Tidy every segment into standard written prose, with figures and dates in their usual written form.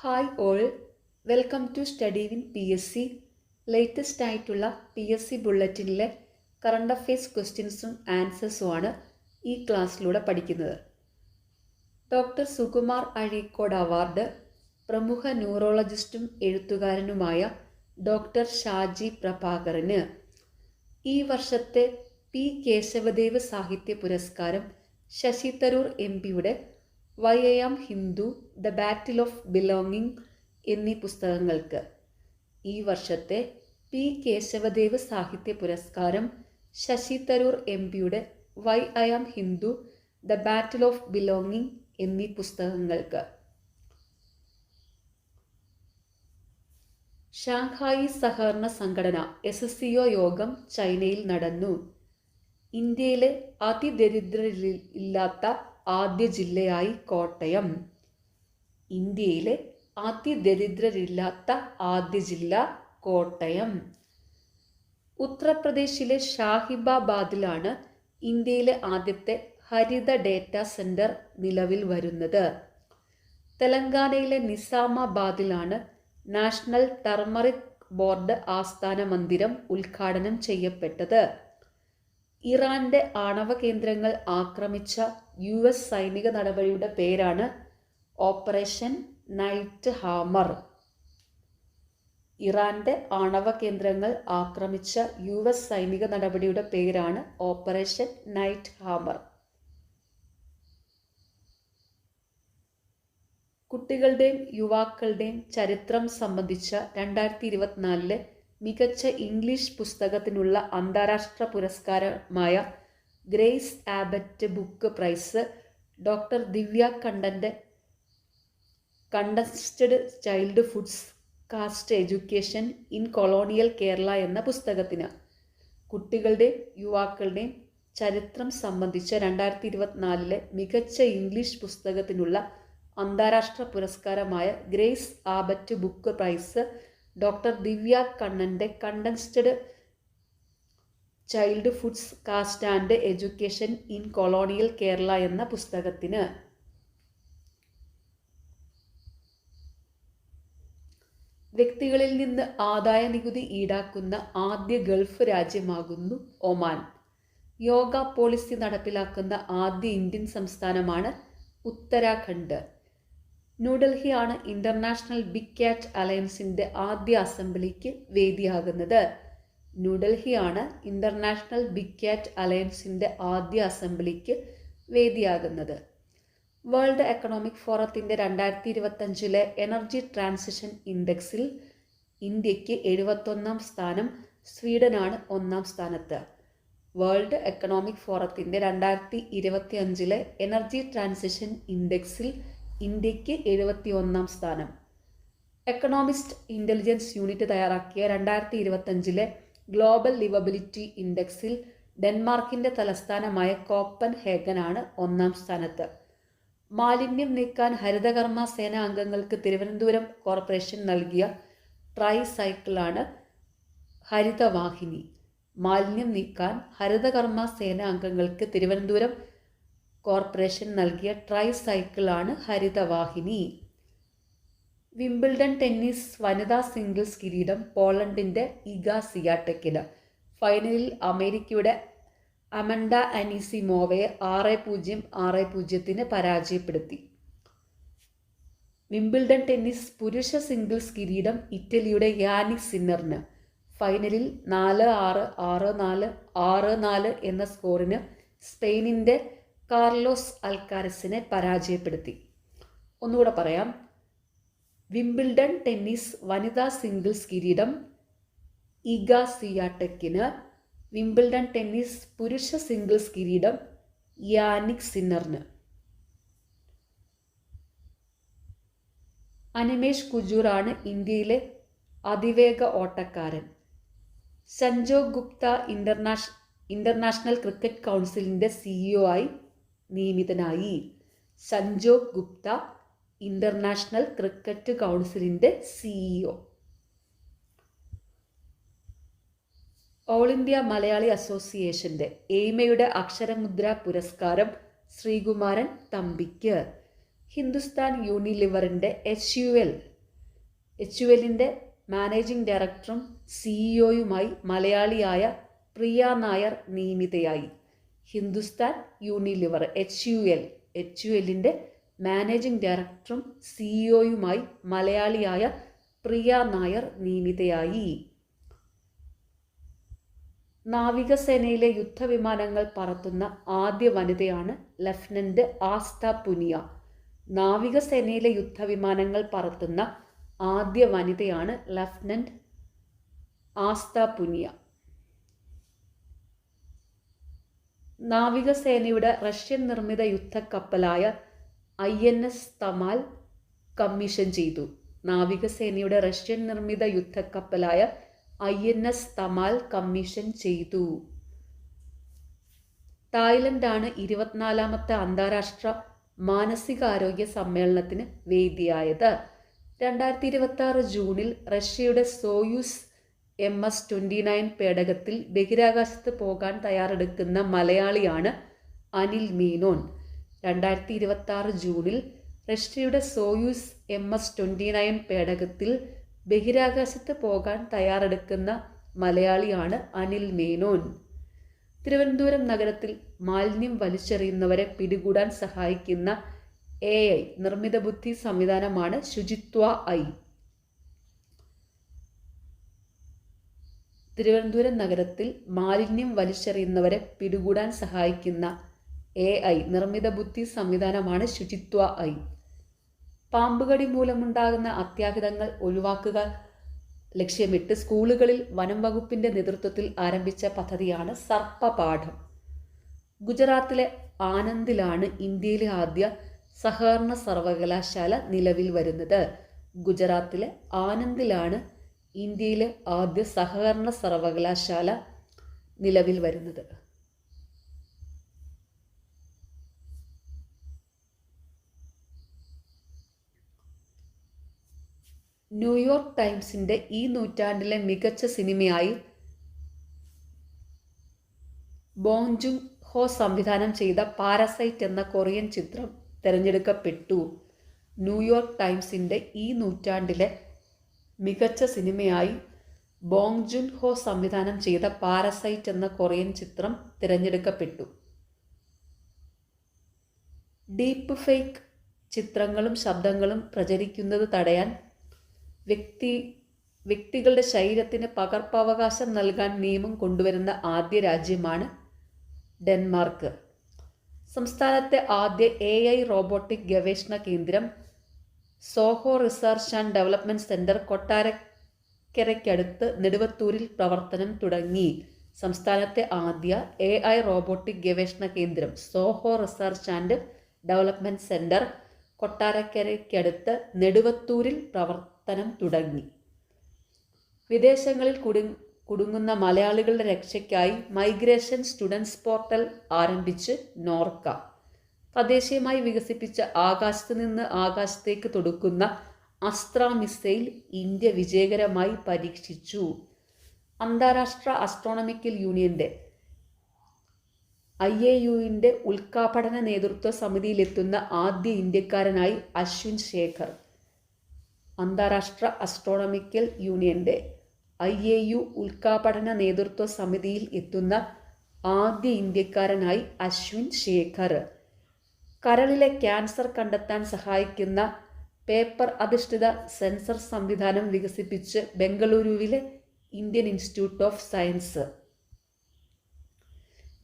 Hi all, welcome to study win PSC. Latest ആയിട്ടുള്ള PSC ബുള്ളറ്റിനിലെ current affairs ക്വസ്റ്റ്യൻസും ആൻസേഴ്സുമാണ് ഈ ക്ലാസ്സിലൂടെ പഠിക്കുന്നത്. ഡോക്ടർ സുകുമാർ അഴീക്കോട് അവാർഡ് പ്രമുഖ ന്യൂറോളജിസ്റ്റും എഴുത്തുകാരനുമായ ഡോക്ടർ ഷാജി പ്രഭാകറിന്, ഈ വർഷത്തെ പി കേശവദേവ് സാഹിത്യ പുരസ്കാരം ശശി തരൂർ MP-യുടെ why I am Hindu, the battle of belonging എന്നീ പുസ്തകങ്ങൾക്ക്. ഈ വർഷത്തെ പി കേശവദേവ് സാഹിത്യ പുരസ്കാരം ശശി തരൂർ MP-യുടെ why I am Hindu, the battle of belonging എന്നീ പുസ്തകങ്ങൾക്ക്. ഷാങ്ഹായി സഹകരണ സംഘടന SCO യോഗം ചൈനയിൽ നടന്നു. ഇന്ത്യയിലെ അതിദരിദ്രരില്ലാത്ത ആദ്യ ജില്ലയായി കോട്ടയം. ഇന്ത്യയിലെ അതിദരിദ്രരില്ലാത്ത ആദ്യ ജില്ല കോട്ടയം. ഉത്തർപ്രദേശിലെ ഷാഹിബാബാദിലാണ് ഇന്ത്യയിലെ ആദ്യത്തെ ഹരിത ഡേറ്റാ സെന്റർ നിലവിൽ വരുന്നത്. തെലങ്കാനയിലെ നിസാമാബാദിലാണ് നാഷണൽ ടർമറിക് ബോർഡ് ആസ്ഥാന മന്ദിരം ഉദ്ഘാടനം ചെയ്യപ്പെട്ടത്. ഇറാന്റെ ആണവ കേന്ദ്രങ്ങൾ ആക്രമിച്ച US സൈനിക നടപടിയുടെ പേരാണ് ഓപ്പറേഷൻ നൈറ്റ് ഹാമർ. ഇറാന്റെ ആണവ കേന്ദ്രങ്ങൾ ആക്രമിച്ച US സൈനിക നടപടിയുടെ പേരാണ് ഓപ്പറേഷൻ നൈറ്റ് ഹാമർ. കുട്ടികളുടെയും യുവാക്കളുടെയും ചരിത്രം സംബന്ധിച്ച 2024 മികച്ച ഇംഗ്ലീഷ് പുസ്തകത്തിനുള്ള അന്താരാഷ്ട്ര പുരസ്കാരമായ Grace Abbott book prize doctor Divya കണ്ണന്റെ condensed childhoods caste education in colonial Kerala എന്ന പുസ്തകത്തിന്. കുട്ടികളുടെയും യുവാക്കളുടെയും ചരിത്രം സംബന്ധിച്ച 2024 മികച്ച ഇംഗ്ലീഷ് പുസ്തകത്തിനുള്ള അന്താരാഷ്ട്ര പുരസ്കാരമായ Grace Abbott book prize doctor Divya കണ്ണന്റെ condensed childhoods caste and education in colonial Kerala എന്ന പുസ്തകത്തിന്. വ്യക്തികളിൽ നിന്ന് ആദായ നികുതി ഈടാക്കുന്ന ആദ്യ ഗൾഫ് രാജ്യമാകുന്നു ഒമാൻ. യോഗ പോളിസി നടപ്പിലാക്കുന്ന ആദ്യ ഇന്ത്യൻ സംസ്ഥാനമാണ് ഉത്തരാഖണ്ഡ്. ന്യൂഡൽഹിയാണ് ഇന്റർനാഷണൽ ബിഗ് ക്യാറ്റ് അലയൻസിന്റെ ആദ്യ അസംബ്ലിക്ക് വേദിയാകുന്നത്. ന്യൂഡൽഹിയാണ് ഇന്റർനാഷണൽ ബിഗ് ക്യാറ്റ് അലയൻസിന്റെ ആദ്യ അസംബ്ലിക്ക് വേദിയാകുന്നത്. വേൾഡ് എക്കണോമിക് ഫോറത്തിന്റെ 2025 എനർജി ട്രാൻസിഷൻ ഇൻഡെക്സിൽ ഇന്ത്യക്ക് 71ാം സ്ഥാനം, സ്വീഡനാണ് 1ാം സ്ഥാനത്ത്. വേൾഡ് എക്കണോമിക് ഫോറത്തിന്റെ 2025 എനർജി ട്രാൻസിഷൻ ഇൻഡെക്സിൽ ഇന്ത്യക്ക് 71ാം സ്ഥാനം. എക്കണോമിസ്റ്റ് ഇന്റലിജൻസ് യൂണിറ്റ് തയ്യാറാക്കിയ 2025 ഗ്ലോബൽ ലിവബിലിറ്റി ഇൻഡെക്സിൽ ഡെൻമാർക്കിന്റെ തലസ്ഥാനമായ കോപ്പൻഹേഗനാണ് 1ാം സ്ഥാനത്ത്. മാലിന്യം നീക്കാൻ ഹരിതകർമ്മ സേന അംഗങ്ങൾക്ക് തിരുവനന്തപുരം കോർപ്പറേഷൻ നൽകിയ ട്രൈ സൈക്കിളാണ് ഹരിതവാഹിനി. മാലിന്യം നീക്കാൻ ഹരിതകർമ്മ സേന അംഗങ്ങൾക്ക് തിരുവനന്തപുരം കോർപ്പറേഷൻ നൽകിയ ട്രൈ സൈക്കിളാണ് ഹരിതവാഹിനി. വിംബിൾഡൺ ടെന്നീസ് വനിതാ സിംഗിൾസ് കിരീടം പോളണ്ടിന്റെ ഇഗ സിയാടെക്കിന്. ഫൈനലിൽ അമേരിക്കയുടെ അമൻഡ അനീസിമോവയെ 6-0, 6-0 പരാജയപ്പെടുത്തി. വിംബിൾഡൺ ടെന്നീസ് പുരുഷ സിംഗിൾസ് കിരീടം ഇറ്റലിയുടെ യാനിക് സിന്നറിന്. ഫൈനലിൽ 4-6, 6-4, 6-4 എന്ന സ്കോറിന് സ്പെയിനിന്റെ കാർലോസ് അൽക്കാരസിനെ പരാജയപ്പെടുത്തി. ഒന്നുകൂടെ പറയാം. വിംബിൾഡൺ ടെന്നീസ് വനിതാ സിംഗിൾസ് കിരീടം ഇഗ സിയാടെക്കിന്. വിംബിൾഡൺ ടെന്നീസ് പുരുഷ സിംഗിൾസ് കിരീടം യാനിക് സിന്നറിന്. അനിമേഷ് കുജൂറാണ് ഇന്ത്യയിലെ അതിവേഗ ഓട്ടക്കാരൻ. സഞ്ജോഗ് ഗുപ്ത ഇന്റർനാഷണൽ ക്രിക്കറ്റ് കൗൺസിലിന്റെ CEO ആയി നിയമിതനായി. സഞ്ജോഗ് ഗുപ്ത ഇന്റർനാഷണൽ ക്രിക്കറ്റ് കൗൺസിലിന്റെ CEO. ഓൾ ഇന്ത്യ മലയാളി അസോസിയേഷന്റെ എയ്മയുടെ അക്ഷരമുദ്ര പുരസ്കാരം ശ്രീകുമാരൻ തമ്പിക്ക്. ഹിന്ദുസ്ഥാൻ യൂണിലിവറിന്റെ HUL HULന്റെ മാനേജിംഗ് ഡയറക്ടറും CEO-യുമായി മലയാളിയായ പ്രിയ നായർ നിയമിതയായി. ഹിന്ദുസ്ഥാൻ യൂണിലിവർ HULന്റെ മാനേജിംഗ് ഡയറക്ടറും CEO-യുമായി മലയാളിയായ പ്രിയ നായർ നിയമിതയായി. നാവികസേനയിലെ യുദ്ധവിമാനങ്ങൾ പറത്തുന്ന ആദ്യ വനിതയാണ് ലഫ്റ്റനന്റ് ആസ്ഥ പുനിയ. നാവികസേനയിലെ യുദ്ധവിമാനങ്ങൾ പറത്തുന്ന ആദ്യ വനിതയാണ് ലഫ്റ്റനന്റ് ആസ്ഥ പുനിയ. നാവികസേനയുടെ റഷ്യൻ നിർമ്മിത യുദ്ധക്കപ്പലായ INS തമാൽ കമ്മീഷൻ ചെയ്തു. നാവികസേനയുടെ റഷ്യൻ നിർമ്മിത യുദ്ധക്കപ്പലായ INS തമാൽ കമ്മീഷൻ ചെയ്തു. തായ്ലൻഡാണ് 24ാമത്തെ അന്താരാഷ്ട്ര മാനസികാരോഗ്യ സമ്മേളനത്തിന് വേദിയായത്. 2026 ജൂണിൽ റഷ്യയുടെ സോയൂസ് MS-29 പേടകത്തിൽ ബഹിരാകാശത്ത് പോകാൻ തയ്യാറെടുക്കുന്ന മലയാളിയാണ് അനിൽ മേനോൻ. 2026 ജൂണിൽ റഷ്യയുടെ സോയൂസ് MS-29 പേടകത്തിൽ ബഹിരാകാശത്ത് പോകാൻ തയ്യാറെടുക്കുന്ന മലയാളിയാണ് അനിൽ മേനോൻ. തിരുവനന്തപുരം നഗരത്തിൽ മാലിന്യം വലിച്ചെറിയുന്നവരെ പിടികൂടാൻ സഹായിക്കുന്ന AI നിർമ്മിത ബുദ്ധി സംവിധാനമാണ് ശുചിത്വ ഐ. തിരുവനന്തപുരം നഗരത്തിൽ മാലിന്യം വലിച്ചെറിയുന്നവരെ പിടികൂടാൻ സഹായിക്കുന്ന AI നിർമ്മിത ബുദ്ധി സംവിധാനമാണ് ശുചിത്വ ഐ. പാമ്പുകടി മൂലമുണ്ടാകുന്ന അത്യാഹിതങ്ങൾ ഒഴിവാക്കുക ലക്ഷ്യമിട്ട് സ്കൂളുകളിൽ വനം വകുപ്പിന്റെ നേതൃത്വത്തിൽ ആരംഭിച്ച പദ്ധതിയാണ് സർപ്പപാഠം. ഗുജറാത്തിലെ ആനന്ദിലാണ് ഇന്ത്യയിലെ ആദ്യ സഹകരണ സർവകലാശാല നിലവിൽ വരുന്നത്. ഗുജറാത്തിലെ ആനന്ദിലാണ് ഇന്ത്യയിലെ ആദ്യ സഹകരണ സർവകലാശാല നിലവിൽ വരുന്നത്. ന്യൂയോർക്ക് ടൈംസിന്റെ ഈ നൂറ്റാണ്ടിലെ മികച്ച സിനിമയായി ബോങ് ജൂൺ ഹോ സംവിധാനം ചെയ്ത പാരസൈറ്റ് എന്ന കൊറിയൻ ചിത്രം തിരഞ്ഞെടുക്കപ്പെട്ടു. ന്യൂയോർക്ക് ടൈംസിന്റെ ഈ നൂറ്റാണ്ടിലെ മികച്ച സിനിമയായി ബോങ് ജൂൺ ഹോ സംവിധാനം ചെയ്ത പാരസൈറ്റ് എന്ന കൊറിയൻ ചിത്രം തിരഞ്ഞെടുക്കപ്പെട്ടു. ഡീപ്പ് ഫേക്ക് ചിത്രങ്ങളും ശബ്ദങ്ങളും പ്രചരിക്കുന്നത് തടയാൻ വ്യക്തികളുടെ ശരീരത്തിന് പകർപ്പവകാശം നൽകാൻ നിയമം കൊണ്ടുവരുന്ന ആദ്യ രാജ്യമാണ് ഡെൻമാർക്ക്. സംസ്ഥാനത്തെ ആദ്യ AI റോബോട്ടിക് ഗവേഷണ കേന്ദ്രം Zoho research and development centre കൊട്ടാരക്കരയ്ക്കടുത്ത് നെടുവത്തൂരിൽ പ്രവർത്തനം തുടങ്ങി. സംസ്ഥാനത്തെ ആദ്യ AI റോബോട്ടിക് ഗവേഷണ കേന്ദ്രം Zoho research and development centre കൊട്ടാരക്കരയ്ക്കടുത്ത് നെടുവത്തൂരിൽ പ്രവർത്തനം തുടങ്ങി. വിദേശങ്ങളിൽ കുടുങ്ങുന്ന മലയാളികളുടെ രക്ഷയ്ക്കായി മൈഗ്രേഷൻ സ്റ്റുഡൻസ് പോർട്ടൽ ആരംഭിച്ച് നോർക്ക. തദ്ദേശീയമായി വികസിപ്പിച്ച ആകാശത്ത് നിന്ന് ആകാശത്തേക്ക് തൊടുക്കുന്ന അസ്ത്ര മിസൈൽ ഇന്ത്യ വിജയകരമായി പരീക്ഷിച്ചു. അന്താരാഷ്ട്ര ആസ്ട്രോണമിക്കൽ യൂണിയന്റെ IAUവിന്റെ ഉൽക്കാപഠന നേതൃത്വ സമിതിയിലെത്തുന്ന ആദ്യ ഇന്ത്യക്കാരനായി അശ്വിൻ ശേഖർ. അന്താരാഷ്ട്ര ആസ്ട്രോണമിക്കൽ യൂണിയന്റെ IAU ഉൽക്കാപഠന നേതൃത്വ സമിതിയിൽ എത്തുന്ന ആദ്യ ഇന്ത്യക്കാരനായി അശ്വിൻ ശേഖർ. കരളിലെ ക്യാൻസർ കണ്ടെത്താൻ സഹായിക്കുന്ന പേപ്പർ അധിഷ്ഠിത സെൻസർ സംവിധാനം വികസിപ്പിച്ച് ബംഗളൂരുവിലെ ഇന്ത്യൻ ഇൻസ്റ്റിറ്റ്യൂട്ട് ഓഫ് സയൻസ്.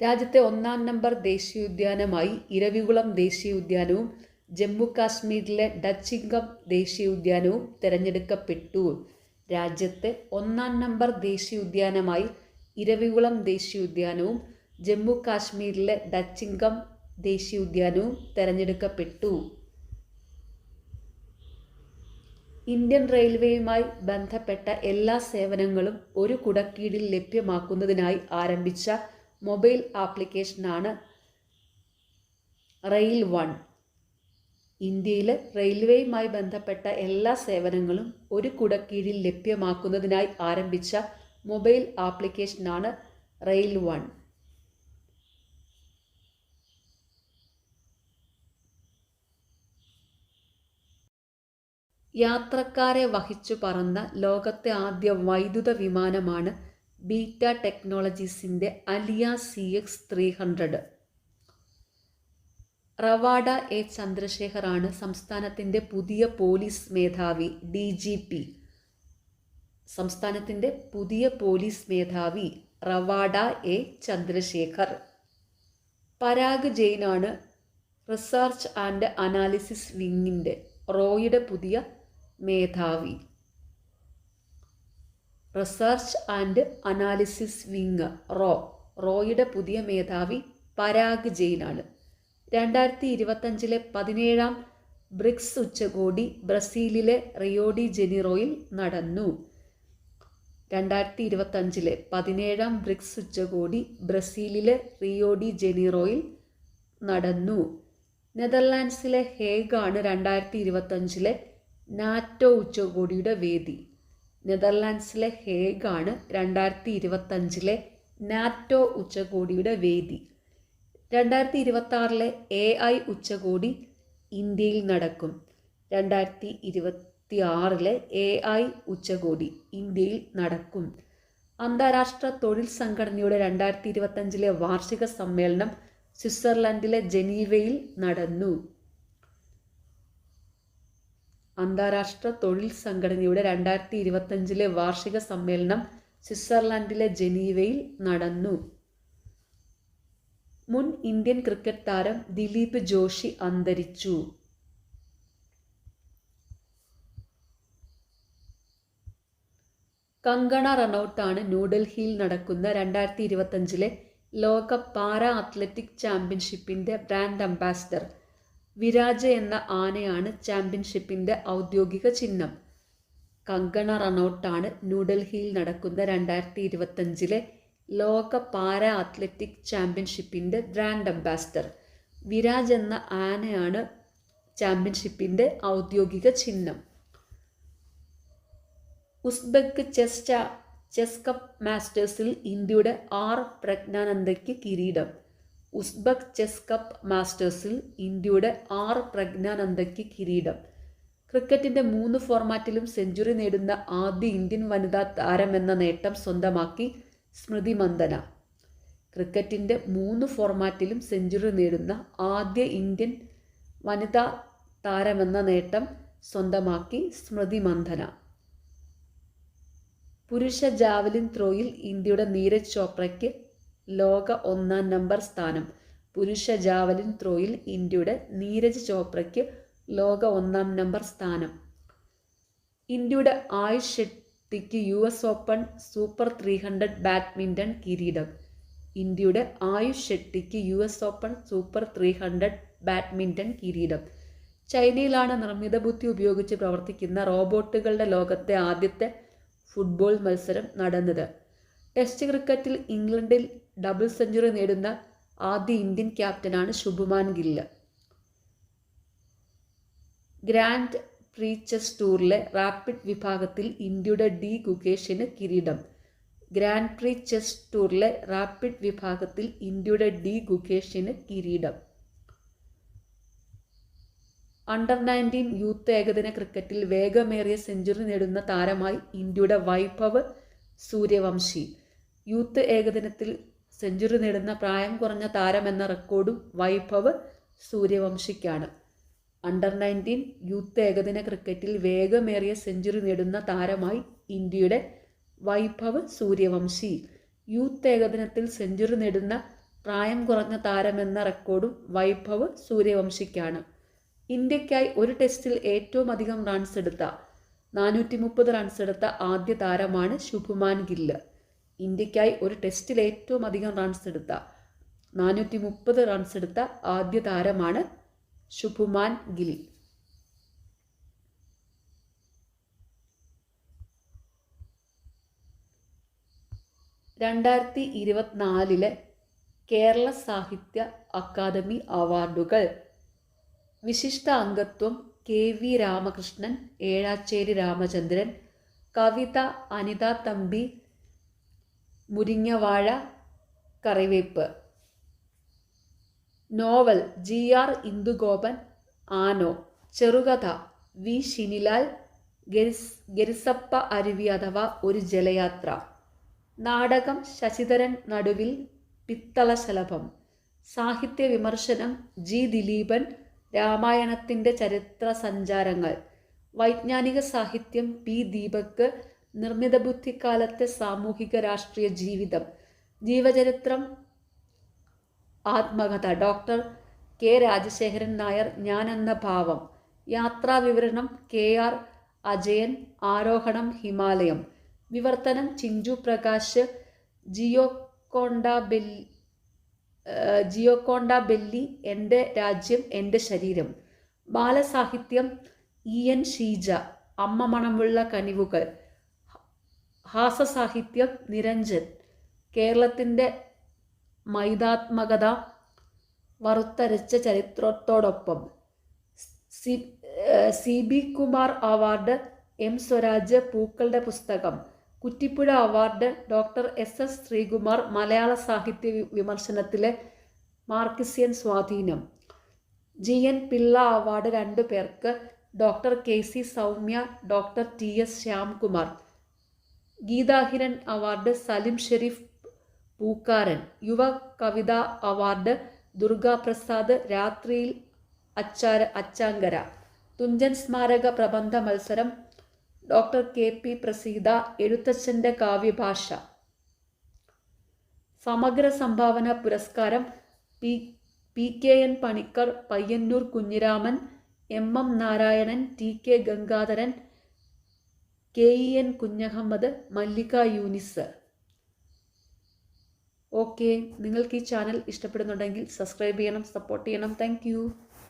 രാജ്യത്തെ 1-ാം നമ്പർ ദേശീയോദ്യാനമായി ഇരവികുളം ദേശീയോദ്യാനവും ജമ്മു കാശ്മീരിലെ ഡച്ചിംഗം ദേശീയോദ്യാനവും തിരഞ്ഞെടുക്കപ്പെട്ടു. രാജ്യത്തെ 1-ാം നമ്പർ ദേശീയോദ്യാനമായി ഇരവികുളം ദേശീയോദ്യാനവും ജമ്മു കാശ്മീരിലെ ഡച്ചിംഗം ദേശീയോദ്യാനവും തിരഞ്ഞെടുക്കപ്പെട്ടു. ഇന്ത്യൻ റെയിൽവേയുമായി ബന്ധപ്പെട്ട എല്ലാ സേവനങ്ങളും ഒരു കുടക്കീഴിൽ ലഭ്യമാക്കുന്നതിനായി ആരംഭിച്ച മൊബൈൽ ആപ്ലിക്കേഷനാണ് റെയിൽ വൺ. ഇന്ത്യയിൽ റെയിൽവേയുമായി ബന്ധപ്പെട്ട എല്ലാ സേവനങ്ങളും ഒരു കുടക്കീഴിൽ ലഭ്യമാക്കുന്നതിനായി ആരംഭിച്ച മൊബൈൽ ആപ്ലിക്കേഷനാണ് റെയിൽ വൺ. യാത്രക്കാരെ വഹിച്ചു പറന്ന ലോകത്തെ ആദ്യ വൈദ്യുത വിമാനമാണ് ബീറ്റ ടെക്നോളജീസിൻ്റെ അലിയ CX-300. റവാഡ എ ചന്ദ്രശേഖറാണ് സംസ്ഥാനത്തിൻ്റെ പുതിയ പോലീസ് മേധാവി DGP. സംസ്ഥാനത്തിൻ്റെ പുതിയ പോലീസ് മേധാവി റവാഡ എ ചന്ദ്രശേഖർ. പരാഗ് ജെയിനാണ് റിസർച്ച് ആൻഡ് അനാലിസിസ് വിങ്ങിൻ്റെ റോയുടെ പുതിയ മേധാവി. റിസർച്ച് ആൻഡ് അനാലിസിസ് വിങ് റോയുടെ പുതിയ മേധാവി പരാഗ് ജെയിനാണ്. 2025 17ാം ബ്രിക്സ് ഉച്ചകോടി ബ്രസീലിലെ റിയോ ഡി ജനീറോയിൽ നടന്നു. 2025 17ാം ബ്രിക്സ് ഉച്ചകോടി ബ്രസീലിലെ റിയോ ഡി ജനീറോയിൽ നടന്നു. നെതർലാൻഡ്സിലെ ഹേഗാണ് 2025 നാറ്റോ ഉച്ചകോടിയുടെ വേദി. നെതർലാൻഡ്സിലെ ഹേഗാണ് 2025 നാറ്റോ ഉച്ചകോടിയുടെ വേദി. 2026 AI ഉച്ചകോടി ഇന്ത്യയിൽ നടക്കും. 2026 AI ഉച്ചകോടി ഇന്ത്യയിൽ നടക്കും. അന്താരാഷ്ട്ര തൊഴിൽ സംഘടനയുടെ 2025 വാർഷിക സമ്മേളനം സ്വിറ്റ്സർലൻഡിലെ ജനീവയിൽ നടന്നു. അന്താരാഷ്ട്ര തൊഴിൽ സംഘടനയുടെ 2025 വാർഷിക സമ്മേളനം സ്വിറ്റ്സർലൻഡിലെ ജനീവയിൽ നടന്നു. മുൻ ഇന്ത്യൻ ക്രിക്കറ്റ് താരം ദിലീപ് ജോഷി അന്തരിച്ചു. കങ്കണ റണൌട്ടാണ് ന്യൂഡൽഹിയിൽ നടക്കുന്ന 2025 ലോക പാരാ അത്ലറ്റിക് ചാമ്പ്യൻഷിപ്പിൻ്റെ ബ്രാൻഡ് അംബാസിഡർ. വിരാജ എന്ന ആനയാണ് ചാമ്പ്യൻഷിപ്പിൻ്റെ ഔദ്യോഗിക ചിഹ്നം. കങ്കണ റണൌട്ടാണ് ന്യൂഡൽഹിയിൽ നടക്കുന്ന 2025 ലോക പാരാ അത്ലറ്റിക് ചാമ്പ്യൻഷിപ്പിൻ്റെ ബ്രാൻഡ് അംബാസിഡർ. വിരാജ് എന്ന ആനയാണ് ചാമ്പ്യൻഷിപ്പിൻ്റെ ഔദ്യോഗിക ചിഹ്നം. ഉസ്ബെക്ക് ചെസ് കപ്പ് മാസ്റ്റേഴ്സിൽ ഇന്ത്യയുടെ പ്രജ്ഞാനന്ദയ്ക്ക് കിരീടം. ഉസ്ബെക്ക് ചെസ് കപ്പ് മാസ്റ്റേഴ്സിൽ ഇന്ത്യയുടെ പ്രജ്ഞാനന്ദയ്ക്ക് കിരീടം. ക്രിക്കറ്റിൻ്റെ 3 ഫോർമാറ്റിലും സെഞ്ചുറി നേടുന്ന ആദ്യ ഇന്ത്യൻ വനിതാ താരമെന്ന നേട്ടം സ്വന്തമാക്കി സ്മൃതി മന്ദന. ക്രിക്കറ്റിൻ്റെ 3 ഫോർമാറ്റിലും സെഞ്ചുറി നേടുന്ന ആദ്യ ഇന്ത്യൻ വനിതാ താരമെന്ന നേട്ടം സ്വന്തമാക്കി സ്മൃതി മന്ദന. പുരുഷ ജാവലിൻ ത്രോയിൽ ഇന്ത്യയുടെ നീരജ് ചോപ്രയ്ക്ക് ലോക 1-ാം നമ്പർ സ്ഥാനം. പുരുഷ ജാവലിൻ ത്രോയിൽ ഇന്ത്യയുടെ നീരജ് ചോപ്രയ്ക്ക് ലോക 1-ാം നമ്പർ സ്ഥാനം. ഇന്ത്യയുടെ ആയുഷ് ഷെട്ടിക്ക് US ഓപ്പൺ സൂപ്പർ 300 ബാഡ്മിൻ്റൺ കിരീടം. ഇന്ത്യയുടെ ആയുഷ് ഷെട്ടിക്ക് US ഓപ്പൺ സൂപ്പർ 300 ബാഡ്മിൻ്റൺ കിരീടം. ചൈനയിലാണ് നിർമ്മിത ബുദ്ധി ഉപയോഗിച്ച് പ്രവർത്തിക്കുന്ന റോബോട്ടുകളുടെ ലോകത്തെ ആദ്യത്തെ ഫുട്ബോൾ മത്സരം നടന്നത്. ടെസ്റ്റ് ക്രിക്കറ്റിൽ ഇംഗ്ലണ്ടിൽ ഡബിൾ സെഞ്ചുറി നേടുന്ന ആദ്യ ഇന്ത്യൻ ക്യാപ്റ്റനാണ് Shubman Gill. Grand prix chess ടൂറിലെ റാപ്പിഡ് വിഭാഗത്തിൽ ഇന്ത്യയുടെ D ഗുകേഷിന് കിരീടം. ഗ്രാൻഡ് പ്രീ ചെസ് ടൂറിലെ റാപ്പിഡ് വിഭാഗത്തിൽ ഇന്ത്യയുടെ D ഗുകേഷിന് കിരീടം. അണ്ടർ-19 യൂത്ത് ഏകദിന ക്രിക്കറ്റിൽ വേഗമേറിയ സെഞ്ചുറി നേടുന്ന താരമായി ഇന്ത്യയുടെ വൈഭവ് സൂര്യവംശി. യൂത്ത് ഏകദിനത്തിൽ സെഞ്ചുറി നേടുന്ന പ്രായം കുറഞ്ഞ താരമെന്ന റെക്കോർഡും വൈഭവ് സൂര്യവംശിക്കാണ്. അണ്ടർ-19 യൂത്ത് ഏകദിന ക്രിക്കറ്റിൽ വേഗമേറിയ സെഞ്ചുറി നേടുന്ന താരമായി ഇന്ത്യയുടെ വൈഭവ് സൂര്യവംശി. യൂത്ത് ഏകദിനത്തിൽ സെഞ്ചുറി നേടുന്ന പ്രായം കുറഞ്ഞ താരമെന്ന റെക്കോർഡും വൈഭവ് സൂര്യവംശിക്കാണ്. ഇന്ത്യക്കായി ഒരു ടെസ്റ്റിൽ ഏറ്റവും അധികം റൺസ് എടുത്ത 430 റൺസ് എടുത്ത ആദ്യ താരമാണ് ശുഭ്മാൻ ഗില്ല്. ഇന്ത്യക്കായി ഒരു ടെസ്റ്റിൽ ഏറ്റവും അധികം റൺസ് എടുത്ത 430 റൺസ് എടുത്ത ആദ്യ താരമാണ് ശുഭ്മാൻ ഗിൽ. (2024) കേരള സാഹിത്യ അക്കാദമി അവാർഡുകൾ. വിശിഷ്ട അംഗത്വം KV രാമകൃഷ്ണൻ, ഏഴാച്ചേരി രാമചന്ദ്രൻ. കവിത അനിത തമ്പി, മുരിങ്ങവാഴ കറിവേപ്പ്. Novel GR Indugopan, Aano. ചെറുകഥ വി ഷിനിലാൽ. ഗരിസപ്പ അരുവി അഥവാ ഒരു ജലയാത്ര. നാടകം ശശിധരൻ നടുവിൽ പിത്തളശലഭം. സാഹിത്യ വിമർശനം ജി ദിലീപൻ. രാമായണത്തിൻ്റെ ചരിത്ര സഞ്ചാരങ്ങൾ. വൈജ്ഞാനിക സാഹിത്യം പി ദീപക്. നിർമ്മിത ബുദ്ധിക്കാലത്തെ സാമൂഹിക രാഷ്ട്രീയ ജീവിതം. ജീവചരിത്രം ആത്മകഥ ഡോക്ടർ കെ രാജശേഖരൻ നായർ. ഞാനെന്ന ഭാവം. യാത്രാവിവരണം കെ ആർ അജയൻ. ആരോഹണം ഹിമാലയം. വിവർത്തനം ചിഞ്ചു പ്രകാശ്. ജിയോക്കോണ്ട ബെല്ലി. എൻ്റെ രാജ്യം എൻ്റെ ശരീരം. ബാലസാഹിത്യം ഇ എൻ ഷീജ. അമ്മ മണമുള്ള കനിവുകൾ. ഹാസ്യസാഹിത്യം നിരഞ്ജൻ. കേരളത്തിൻ്റെ മൈതാത്മകത വറുത്തരച്ച ചരിത്രത്തോടൊപ്പം. C B Kumar award M Swaraj. പൂക്കളുടെ പുസ്തകം. Kuttipuzha award doctor S S Sreekumar. Malayala സാഹിത്യ വിമർശനത്തിലെ മാർക്സിയൻ സ്വാധീനം. ജി എൻ പിള്ള അവാർഡ് 2 പേർക്ക്. Doctor K C Soumya, doctor T S Shyamkumar. Geetha Hiran award Salim Sherif Pookkaran. യുവ കവിതാ അവാർഡ് ദുർഗാപ്രസാദ്. രാത്രിയിൽ അച്ചാങ്കര. തുഞ്ചൻ സ്മാരക പ്രബന്ധ മത്സരം ഡോക്ടർ കെ പി പ്രസീത. എഴുത്തച്ഛൻ്റെ കാവ്യഭാഷ. സമഗ്ര സംഭാവന പുരസ്കാരം P K N Panicker, Payyannur Kunhiraman, M M Narayanan, T K Gangadharan, K E N Kunhammed, Mallika Younis. Okay, നിങ്ങൾക്ക് ഈ ചാനൽ ഇഷ്ടപ്പെടുന്നുണ്ടെങ്കിൽ സബ്സ്ക്രൈബ് ചെയ്യണം, സപ്പോർട്ട് ചെയ്യണം. താങ്ക്